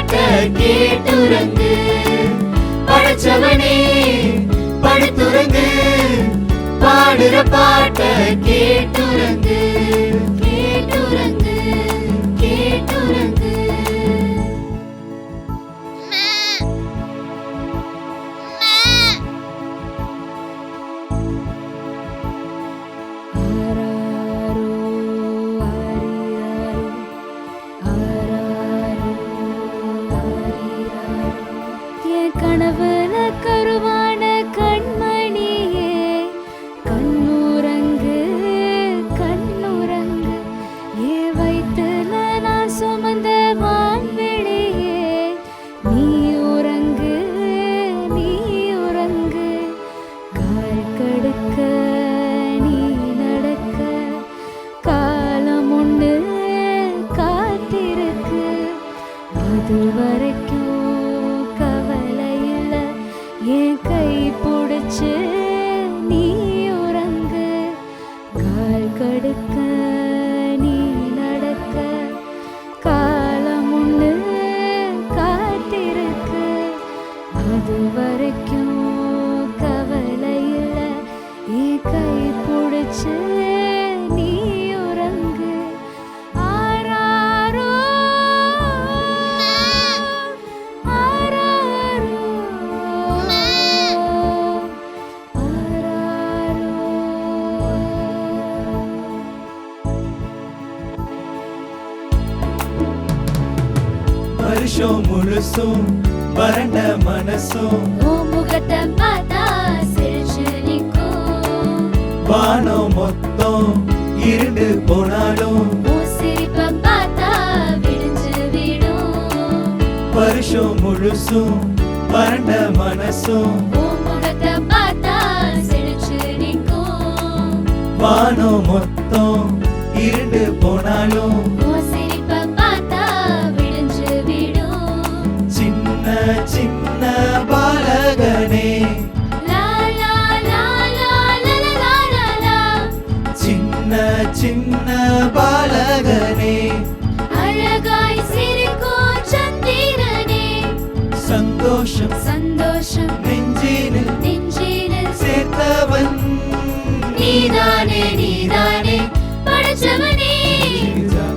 பாட்ட கேட்டுறங்கு. படைச்சவனே படுத்துறங்கு, பாடுற பாட்ட கேட்டுறங்கு. கேட்டுறங்கு கேட்டுறங்கு. கனவுல கருவான கண்மணியே கண்ணுறங்கு கண்ணுறங்கு. ஏ வயித்துல நான் சுமந்த வான்வெளியே நீ உறங்கு நீ உறங்கு. கால் கடுக்க நீ நடக்க காலம் ஒண்ணு காத்திருக்கு. அது வரைக்கும் என் கை பிடிச்சு நீ உறங்கு. கால் கடுக்க நீ நடக்க காலம் ஒண்ணு காத்திருக்கு. அது வரைக்கும் கவலை இல்ல, என் கை பிடிச்சு நீ உறங்கு. ஆராரோ வருஷம் முழுசும் வறண்ட மனசும் முகத்தை பார்த்தா சிரிச்சு நிற்கும். வானம் மொத்தம் இருண்டு போனாலும் சிரிப்பை பார்த்தா விடிஞ்சு விடும். வருஷம் முழுசும் வறண்ட மனசும் முகத்தை பார்த்தா சிரிச்சு நிற்கும். வானம் மொத்தம் இருண்டு போனாலும் சிரிப்பை பார்த்தா விடிஞ்சு விடும். சின்ன சின்ன பாலகனே லா லா லா லா லா லா லா லா. சின்ன சின்ன பாலகனே அழகாய் சிரிக்கும் சந்திரனே சந்தோஷம் சந்தோஷம் நெஞ்சினில் நெஞ்சினில் சேர்த்தவன் நீதானே நீதானே. படைச்சவனே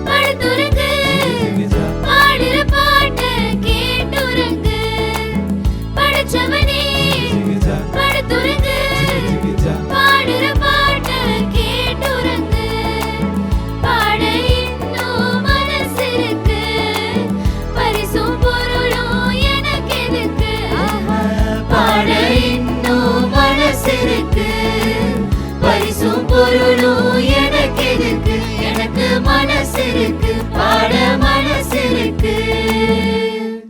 படுத்துறங்கு, பாடுற பாட்ட கேட்டுறங்கு. படைச்சவனே படுத்துறங்கு, பாடுற பாட்ட கேட்டுறங்கு. பாட இன்னும் மனசு இருக்கு, பரிசும் பொருளும் எனக்கு எதுக்கு. பாட இன்னும் மனசு இருக்கு, பரிசும் பொருளும்